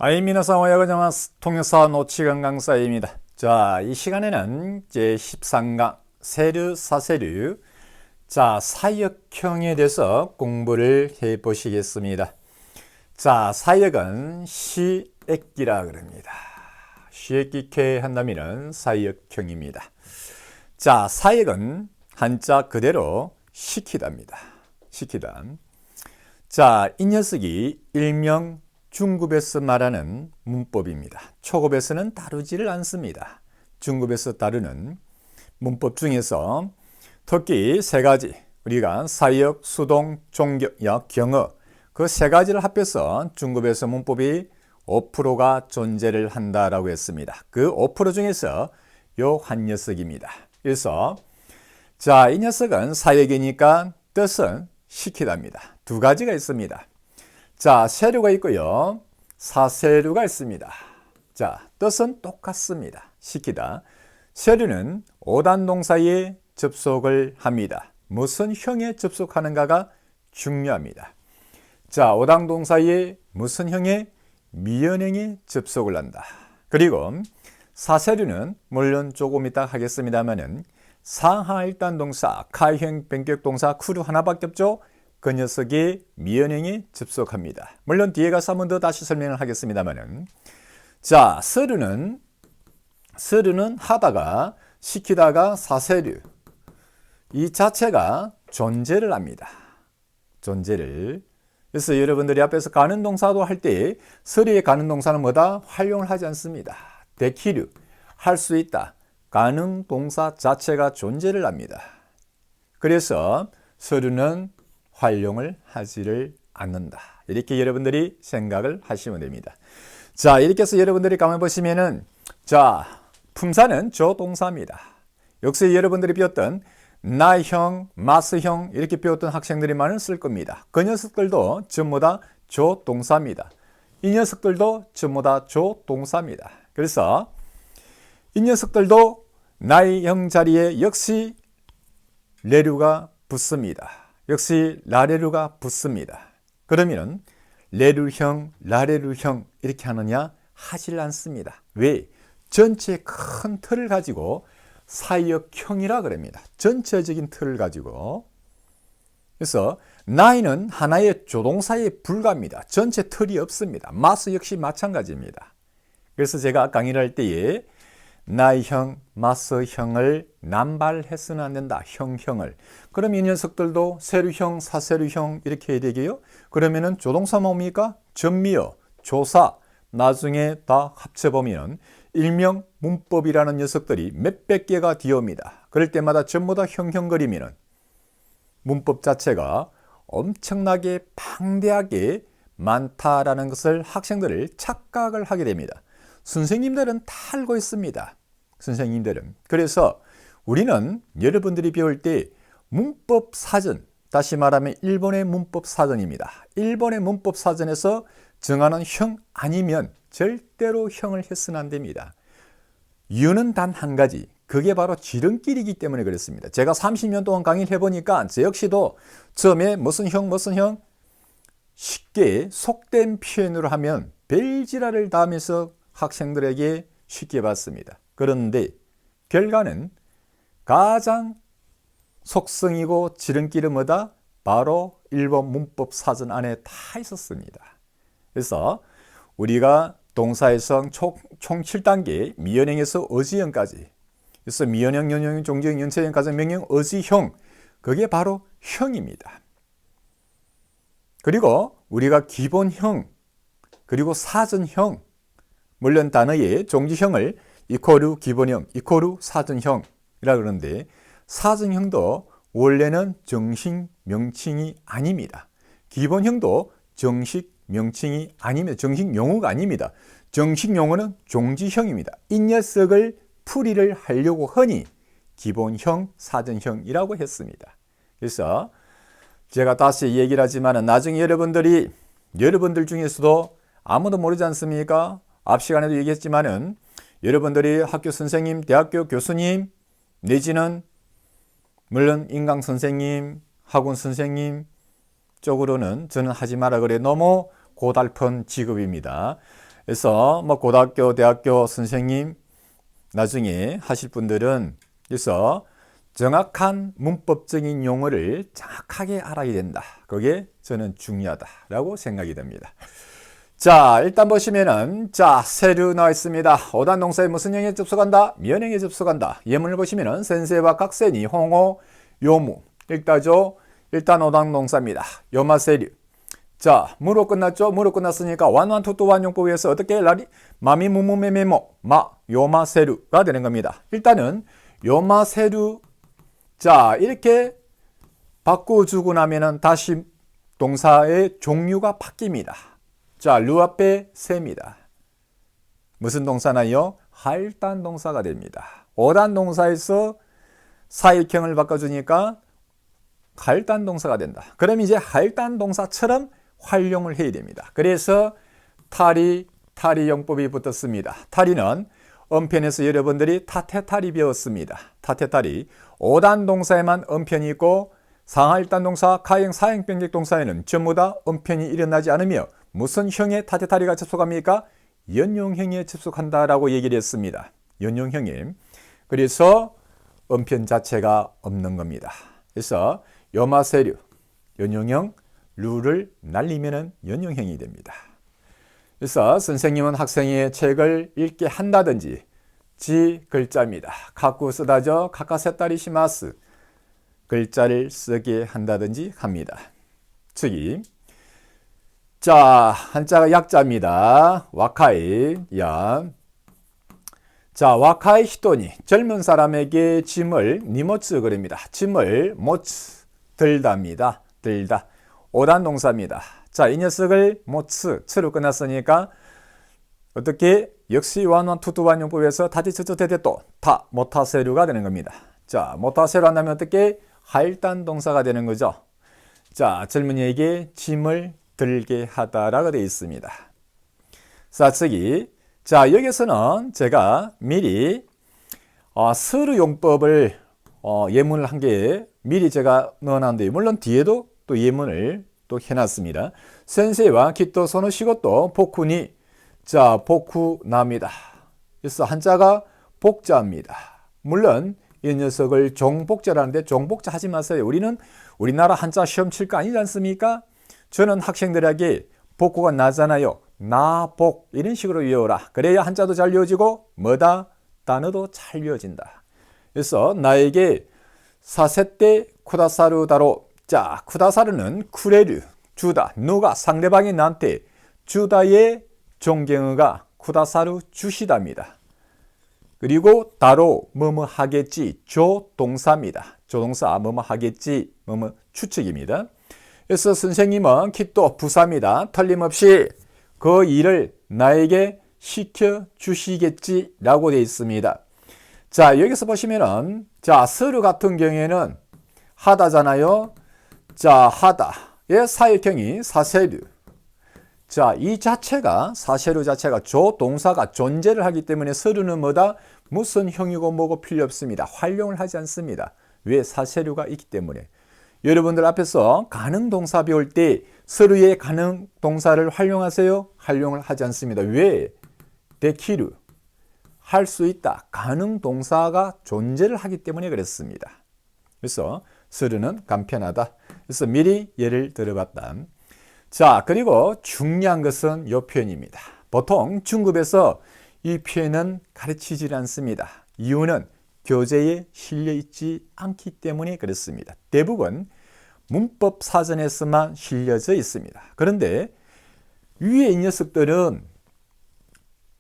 皆さんおはようございます。통역사 노치강 강사입니다. 자, 이 시간에는 제13강 세류, 사세류, 자, 사역형에 대해서 공부를 해 보시겠습니다. 자, 사역은 시액기라 그럽니다. 시액기케 한다면은 사역형입니다. 자, 사역은 한자 그대로 시키다입니다. 시키다. 자, 이 녀석이 일명 중급에서 말하는 문법입니다. 초급에서는 다루지를 않습니다. 중급에서 다루는 문법 중에서 특히 세 가지, 우리가 사역, 수동, 종격, 경어, 그 세 가지를 합해서 중급에서 문법이 5%가 존재를 한다라고 했습니다. 그 5% 중에서 요 한 녀석입니다. 그래서 자, 이 녀석은 사역이니까 뜻은 시키다입니다. 두 가지가 있습니다. 자, 세류가 있고요. 사세류가 있습니다. 자, 뜻은 똑같습니다. 시키다. 세류는 오단동사에 접속을 합니다. 무슨 형에 접속하는가가 중요합니다. 자, 오단동사에 무슨 형에? 미연형에 접속을 한다. 그리고 사세류는 물론 조금 이따 하겠습니다만은 상하일단 동사, 카형, 변격동사, 쿠류 하나밖에 없죠? 그 녀석이 미연형에 접속합니다. 물론 뒤에 가서 한 번 더 다시 설명을 하겠습니다만은 자, 서류는 하다가 시키다가 사세류 이 자체가 존재를 합니다. 존재를. 그래서 여러분들이 앞에서 가는 동사도 할 때 서류에 가는 동사는 뭐다? 활용을 하지 않습니다. 대키류 할 수 있다. 가능 동사 자체가 존재를 합니다. 그래서 서류는 활용을 하지를 않는다. 이렇게 여러분들이 생각을 하시면 됩니다. 자, 이렇게 해서 여러분들이 가만 보시면은 자, 품사는 조동사입니다. 역시 여러분들이 배웠던 나형, 마스형 이렇게 배웠던 학생들이 많이 쓸 겁니다. 그 녀석들도 전부 다 조동사입니다. 이 녀석들도 전부 다 조동사입니다. 그래서 이 녀석들도 나형 자리에 역시 레류가 붙습니다. 역시 라레루가 붙습니다. 그러면 레루형, 라레루형 이렇게 하느냐? 하질 않습니다. 왜? 전체 큰 틀을 가지고 사역형이라 그럽니다. 전체적인 틀을 가지고. 그래서 나이는 하나의 조동사에 불과합니다. 전체 틀이 없습니다. 마스 역시 마찬가지입니다. 그래서 제가 강의를 할 때에 나이형, 마스형을 남발해서는 안 된다. 형을. 그럼 이 녀석들도 세류형, 사세류형 이렇게 해야 되게요. 그러면은 조동사 뭡니까? 전미어, 조사 나중에 다 합쳐보면 일명 문법이라는 녀석들이 몇백 개가 되어옵니다. 그럴 때마다 전부 다 형거리면은 문법 자체가 엄청나게 방대하게 많다라는 것을 학생들을 착각을 하게 됩니다. 선생님들은 다 알고 있습니다. 선생님들은. 그래서 우리는 여러분들이 배울 때 문법 사전, 다시 말하면 일본의 문법 사전입니다. 일본의 문법 사전에서 정하는 형 아니면 절대로 형을 해서는 안 됩니다. 이유는 단 한 가지. 그게 바로 지름길이기 때문에 그렇습니다. 제가 30년 동안 강의를 해보니까 저 역시도 처음에 무슨 형 쉽게 속된 표현으로 하면 별지랄을 다 하면서 학생들에게 쉽게 받습니다. 그런데 결과는 가장 속성이고 지름길은 뭐다? 바로 일본 문법 사전 안에 다 있었습니다. 그래서 우리가 동사에서 총 7단계 미연형에서 어지형까지 그래서 미연형, 연형, 종지형, 연체형, 가정명령, 어지형 그게 바로 형입니다. 그리고 우리가 기본형 그리고 사전형 물론 단어의 종지형을 이코르 기본형, 이코르 사전형이라 그러는데 사전형도 원래는 정식 명칭이 아닙니다. 기본형도 정식 명칭이 아닙니다. 정식 용어가 아닙니다. 정식 용어는 종지형입니다. 이 녀석을 풀이를 하려고 하니 기본형, 사전형이라고 했습니다. 그래서 제가 다시 얘기를 하지만 나중에 여러분들 중에서도 아무도 모르지 않습니까? 앞 시간에도 얘기했지만은 여러분들이 학교 선생님, 대학교 교수님 내지는 물론 인강 선생님, 학원 선생님 쪽으로는 저는 하지 마라 그래 너무 고달픈 직업입니다. 그래서 뭐 고등학교, 대학교 선생님 나중에 하실 분들은 그래서 정확한 문법적인 용어를 정확하게 알아야 된다. 그게 저는 중요하다라고 생각이 됩니다. 자, 일단 보시면은 자, 세류 나와 있습니다. 오단 동사에 무슨 형에 접속한다? 면형에 접속한다. 예문을 보시면은 센세와 각센이 홍어 요무 읽다죠. 일단 오단 동사입니다. 요마 세류. 자, 무로 끝났죠? 무로 끝났으니까 완완투투 완용법에서 어떻게 라리 마미 무무메메모 마 요마 세류가 되는 겁니다. 일단은 요마 세류 자, 이렇게 바꿔주고 나면은 다시 동사의 종류가 바뀝니다. 자, 루 앞에 세입니다. 무슨 동사나요? 하일단 동사가 됩니다. 오단 동사에서 사익형을 바꿔주니까 하일단 동사가 된다. 그럼 이제 하일단 동사처럼 활용을 해야 됩니다. 그래서 타리 용법이 붙었습니다. 타리는 음편에서 여러분들이 타테타리 배웠습니다. 타테타리 5단 동사에만 음편이 있고 상하일단 동사, 가행, 사행, 병객 동사에는 전부 다 음편이 일어나지 않으며 무슨 형에 타테타리가 접속합니까? 연용형에 접속한다라고 얘기를 했습니다. 연용형에. 그래서 음편 자체가 없는 겁니다. 그래서 요마세류, 연용형, 루를 날리면 연용형이 됩니다. 그래서 선생님은 학생의 책을 읽게 한다든지 지 글자입니다. 가꾸 쓰다죠. 카카세타리 시마스 글자를 쓰게 한다든지 합니다.次. 자, 한자가 약자입니다. 와카이 야. 자, 와카이 히토니 젊은 사람에게 짐을 니모츠 그립니다. 짐을 모츠 들답니다. 들다. 오단 동사입니다. 자, 이 녀석을 모츠 츠로 끝났으니까 어떻게 역시 완완투투 완용법에서 타디츠츠테테또 타 모타세류가 되는 겁니다. 자, 모타세류 한다면 어떻게 하일단 동사가 되는 거죠. 자, 젊은이에게 짐을 들게 하다라고 되어 있습니다. 자,次. 자, 여기서는 제가 미리 서류 용법을 예문을 한 개 미리 제가 넣어놨는데 물론 뒤에도 또 예문을 또 해놨습니다. 센세이와 키토 소노 시고또 포쿠니 자, 포쿠나입니다. 그래서 한자가 복자입니다. 물론 이 녀석을 종복자라는데 종복자 하지 마세요. 우리는 우리나라 한자 시험 칠 거 아니지 않습니까? 저는 학생들에게 복구가 나잖아요. 나복 이런 식으로 외워라. 그래야 한자도 잘 외워지고 뭐다? 단어도 잘 외워진다. 그래서 나에게 사세때 쿠다사루다로 자, 쿠다사루는 쿠레류 주다. 누가 상대방이 나한테 주다의 존경어가 쿠다사루 주시다입니다. 그리고 다로 뭐뭐 하겠지 조동사입니다. 조동사 뭐뭐 하겠지 뭐뭐 추측입니다. 그래서 선생님은 키또 부사입니다. 틀림없이 그 일을 나에게 시켜주시겠지 라고 되어 있습니다. 자, 여기서 보시면은 자, 서류 같은 경우에는 하다잖아요. 자, 하다의 사역형이 사세류. 자, 이 자체가 사세류 자체가 조동사가 존재를 하기 때문에 서류는 뭐다? 무슨 형이고 뭐고 필요 없습니다. 활용을 하지 않습니다. 왜? 사세류가 있기 때문에. 여러분들 앞에서 가능동사 배울 때 서류의 가능동사를 활용하세요? 활용을 하지 않습니다. 왜? 데키루 할 수 있다. 가능동사가 존재를 하기 때문에 그랬습니다. 그래서 서류는 간편하다. 그래서 미리 예를 들어봤다. 자, 그리고 중요한 것은 이 표현입니다. 보통 중급에서 이 표현은 가르치지 않습니다. 이유는 교재에 실려 있지 않기 때문에 그렇습니다. 대부분 문법 사전에서만 실려져 있습니다. 그런데 위에 이 녀석들은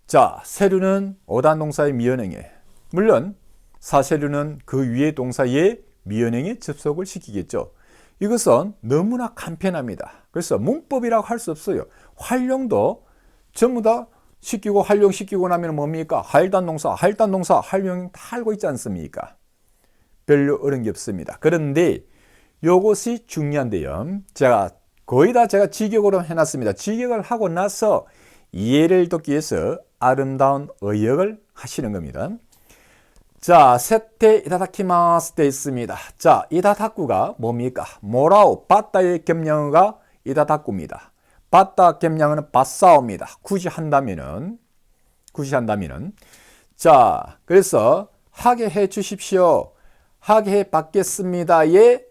자, 세류는 오단 동사의 미연형에 물론 사세류는 그 위에 동사의 미연형에 접속을 시키겠죠. 이것은 너무나 간편합니다. 그래서 문법이라고 할 수 없어요. 활용도 전부 다 시키고 활용시키고 나면 뭡니까? 하일단 동사 활용 다 알고 있지 않습니까? 별로 어려운 게 없습니다. 그런데 이것이 중요한데요. 제가 거의 다 제가 직역으로 해놨습니다. 직역을 하고 나서 이해를 돕기 위해서 아름다운 의역을 하시는 겁니다. 자, 세테 이다다키마스 돼 있습니다. 자, 이다다쿠가 뭡니까? 모라오 바다의 겸용어가 이다다쿠입니다. 받다 겸양어는 받사옵니다. 굳이 한다면은. 자, 그래서 하게 해 주십시오. 하게 해 받겠습니다의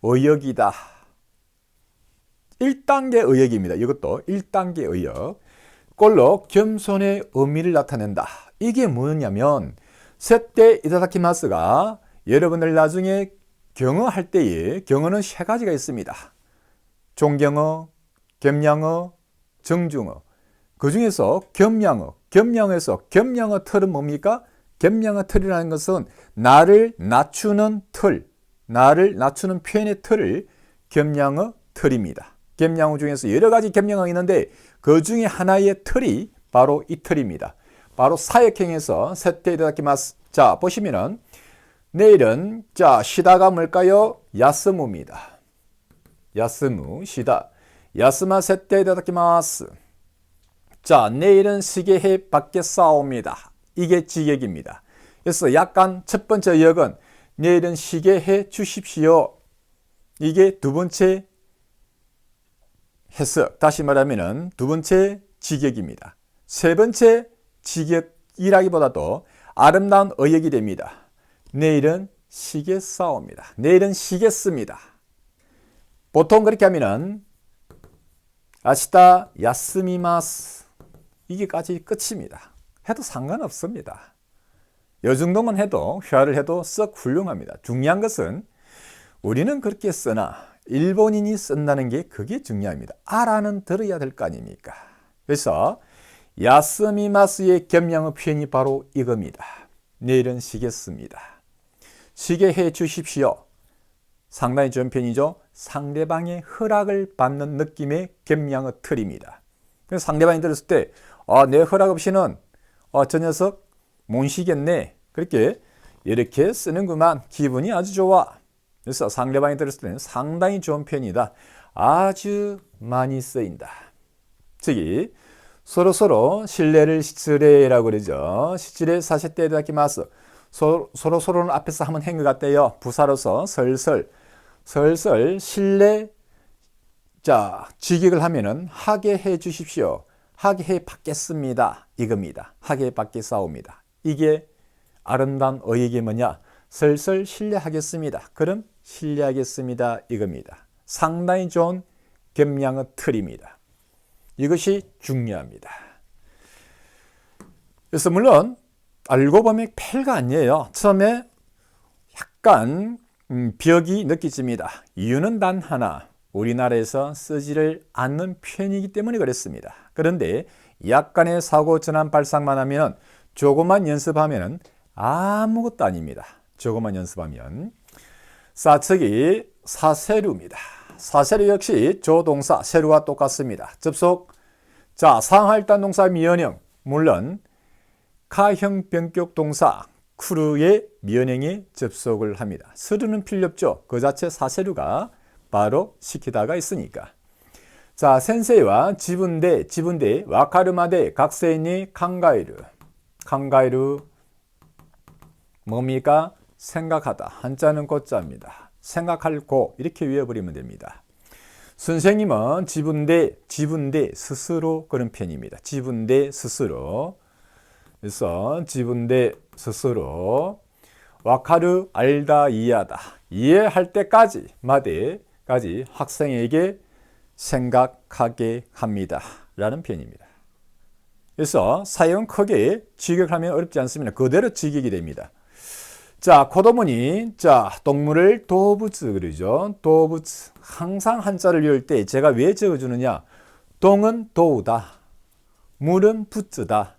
의역이다. 1단계 의역입니다. 이것도 1단계 의역. 꼴로 겸손의 의미를 나타낸다. 이게 뭐냐면 세테 이타다키마스가 여러분들 나중에 경어할 때에 경어는 세 가지가 있습니다. 존경어, 겸양어, 정중어. 그 중에서 겸양어에서 겸양어 틀은 뭡니까? 겸양어 틀이라는 것은 나를 낮추는 틀, 나를 낮추는 표현의 틀을 겸양어 틀입니다. 겸양어 중에서 여러 가지 겸양어가 있는데 그 중에 하나의 틀이 바로 이 틀입니다. 바로 사역행에서 세테 이타다키마스. 자, 보시면은 내일은 자 시다가 뭘까요? 야스무입니다. 야스무, 시다. 야스마 세테 이타다키마스. 자, 내일은 시게해 받겠사옵니다. 이게 지역입니다. 그래서 약간 첫 번째 역은 내일은 시게해 주십시오. 이게 두 번째 해석. 다시 말하면은 두 번째 직역입니다. 세 번째 직역이라기보다도 아름다운 의역이 됩니다. 내일은 쉬겠사옵니다. 내일은 쉬겠습니다. 보통 그렇게 하면은 아시다 야스미마스 이게까지 끝입니다. 해도 상관없습니다. 이 정도만 해도 회화를 해도 썩 훌륭합니다. 중요한 것은 우리는 그렇게 쓰나 일본인이 쓴다는 게 그게 중요합니다. 알아는 들어야 될 거 아닙니까? 그래서 야스미마스의 겸양어 표현이 바로 이겁니다. 내일은 쉬겠습니다. 쉬게 해 주십시오. 상당히 좋은 편이죠. 상대방의 허락을 받는 느낌의 겸양어 틀입니다. 그래서 상대방이 들었을 때 내 허락 없이는 저 녀석 못 쉬겠네. 이렇게 쓰는구만. 기분이 아주 좋아. 그래서 상대방이 들었을 때는 상당히 좋은 편이다. 아주 많이 쓰인다. 즉이 서로서로 신뢰를 시츠레라고 그러죠. 시츠레 사세테 이타다키마스. 서로서로는 앞에서 한번 한 것 같대요. 부사로서 설설 신뢰 자 직역을 하면은 하게 해 주십시오. 하게 해 받겠습니다. 이겁니다. 하게 해 받겠사옵니다. 이게 아름다운 의역이 뭐냐? 설설 신뢰하겠습니다. 그럼 신뢰하겠습니다. 이겁니다. 상당히 좋은 겸양어 틀입니다. 이것이 중요합니다. 그래서 물론 알고 보면 별거 아니에요. 처음에 약간 벽이 느껴집니다. 이유는 단 하나. 우리나라에서 쓰지를 않는 표현이기 때문에 그렇습니다. 그런데 약간의 사고 전환 발상만 하면 조금만 연습하면 아무것도 아닙니다. 조금만 연습하면. 사측이 사세류입니다. 사세류 역시 조동사 세류와 똑같습니다. 접속. 자, 상하일단 동사 미연형. 물론 가형 변격 동사 쿠르의 미연형에 접속을 합니다. 서류는 필요 없죠. 그 자체 사세류가 바로 시키다가 있으니까. 자, 센세이와 지분대 와카르마데 각세인이 칸가이루 뭡니까? 생각하다. 한자는 고자입니다. 생각할 고 이렇게 외워버리면 됩니다. 선생님은 지분대 스스로 그런 편입니다. 지분대 스스로. 그래서 지분대 스스로 와카르 알다 이해하다 이해할 때까지 마데까지 학생에게 생각하게 합니다 라는 표현입니다. 그래서 사용 크게 직역하면 어렵지 않습니다. 그대로 직역이 됩니다. 자, 코도문이 자 동물을 도부츠 그러죠. 도부츠 항상 한자를 외울 때 제가 왜 적어주느냐? 동은 도우다, 물은 부츠다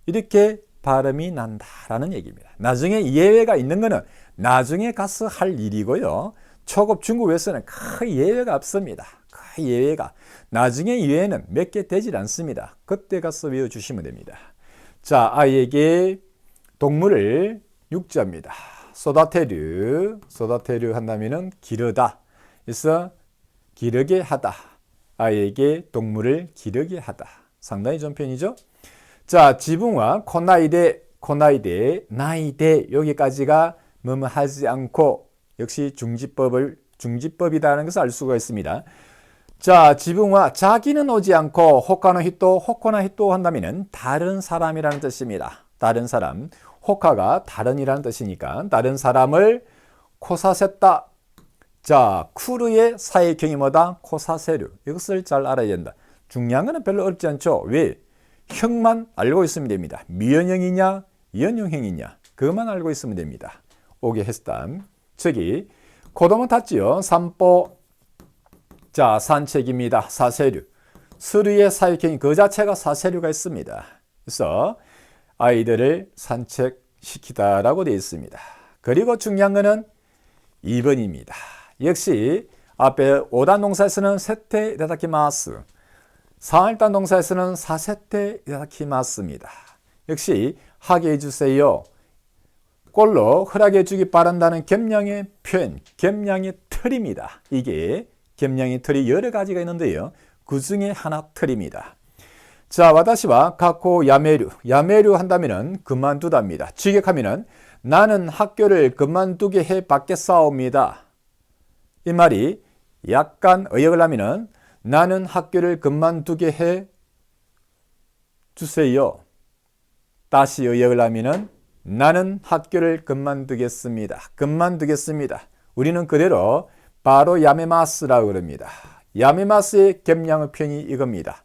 이렇게 발음이 난다라는 얘기입니다. 나중에 예외가 있는 거는 나중에 가서 할 일이고요. 초급 중국에서는 큰 예외가 없습니다. 큰 예외가. 나중에 예외는 몇 개 되질 않습니다. 그때 가서 외워주시면 됩니다. 자, 아이에게 동물을 육자입니다. 소다테르 한다면은 기르다. 그래서 기르게 하다. 아이에게 동물을 기르게 하다. 상당히 좋은 표현이죠. 자, 지붕과 코나이데, 나이데 여기까지가 뭐뭐 하지 않고 역시 중지법이라는 것을 알 수가 있습니다. 자, 지붕화 자기는 오지 않고 호카노 히토, 호코나 히토 한다면은 다른 사람이라는 뜻입니다. 다른 사람. 호카가 다른이라는 뜻이니까 다른 사람을 코사셌다. 자, 쿠르의 사회경이 뭐다? 코사세류. 이것을 잘 알아야 된다. 중요한 거는 별로 어렵지 않죠. 왜? 형만 알고 있으면 됩니다. 미연형이냐, 연형형이냐, 그것만 알고 있으면 됩니다. 오게 했다. 저기 고도문 탔지요. 산보. 자, 산책입니다. 사세류. 서류의 사회경이 그 자체가 사세류가 있습니다. 그래서 아이들을 산책시키다라고 되어 있습니다. 그리고 중요한 거는 2번입니다. 역시 앞에 5단 동사에서는 세테 이타다키마스, 4일단 동사에서는 사세테 이타다키마스입니다. 역시 하게 해주세요. 꼴로 허락해 주기 바란다는 겸양의 표현, 겸양의 틀입니다. 이게 겸양의 틀이 여러 가지가 있는데요. 그 중에 하나 틀입니다. 자, 와다시와 가코 야메류. 야메류 한다면은 그만두답니다. 직역하면은 나는 학교를 그만두게 해 받겠사옵니다. 이 말이 약간 의역을 하면은 나는 학교를 그만두게 해 주세요. 다시 의역을 하면은 나는 학교를 그만두겠습니다. 그만두겠습니다. 우리는 그대로 바로 야메마스라고 그럽니다. 야메마스의 겸양의 표현이 이겁니다.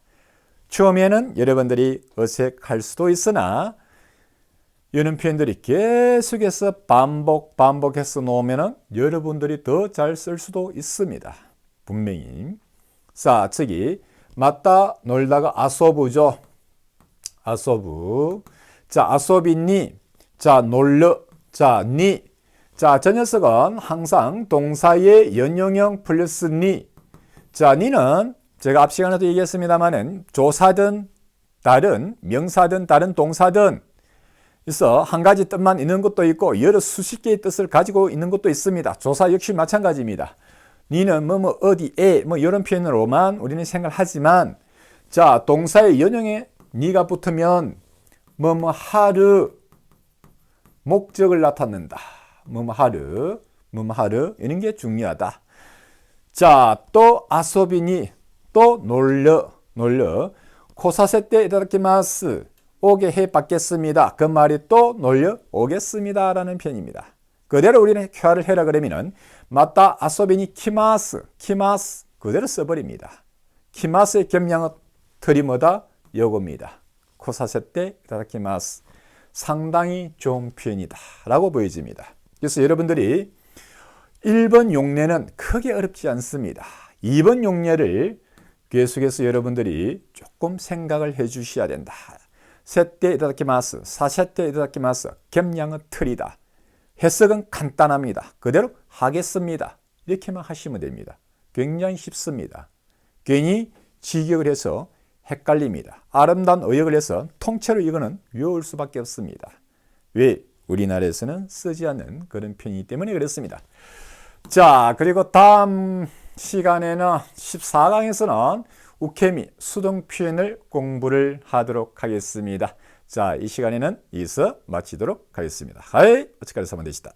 처음에는 여러분들이 어색할 수도 있으나 이런 표현들이 계속해서 반복해서 놓으면 여러분들이 더 잘 쓸 수도 있습니다. 분명히. 자, 저기 맞다 놀다가 아소부죠. 아소부. 자, 아소비니. 자, 놀러. 자, 니. 자, 저 녀석은 항상 동사의 연용형 플러스 니. 자, 니는 제가 앞 시간에도 얘기했습니다만은 조사든 다른 명사든 다른 동사든 그래서 한 가지 뜻만 있는 것도 있고 여러 수십 개의 뜻을 가지고 있는 것도 있습니다. 조사 역시 마찬가지입니다. 니는 뭐 어디에 뭐 이런 표현으로만 우리는 생각하지만 자, 동사의 연용에 니가 붙으면 하루 목적을 나타낸다. 하루 이런 게 중요하다. 자, 또 아소비니 또 놀러 코사세테 이타다키마스 오게 해 받겠습니다. 그 말이 또 놀려 오겠습니다 라는 표현입니다. 그대로 우리는 쾌화를 해라 그러면은 맞다 아소비니 키마스 그대로 써버립니다. 키마스의 겸양은 틀이 뭐다? 요겁니다. 코사세테 이타다키마스 상당히 좋은 표현이다 라고 보여집니다. 그래서 여러분들이 1번 용례는 크게 어렵지 않습니다. 2번 용례를 계속해서 여러분들이 조금 생각을 해 주셔야 된다. 세테 이타다키마스, 사세테 이타다키마스, 겸양의 틀이다. 해석은 간단합니다. 그대로 하겠습니다. 이렇게만 하시면 됩니다. 굉장히 쉽습니다. 괜히 직역을 해서 헷갈립니다. 아름다운 의역을 해서 통째로 이거는 외울 수밖에 없습니다. 왜? 우리나라에서는 쓰지 않는 그런 편이기 때문에 그렇습니다. 자, 그리고 다음 시간에는 14강에서는 우케미 수동 표현을 공부를 하도록 하겠습니다. 자, 이 시간에는 이서 마치도록 하겠습니다. 하이, 어찌까지 사면 되시다.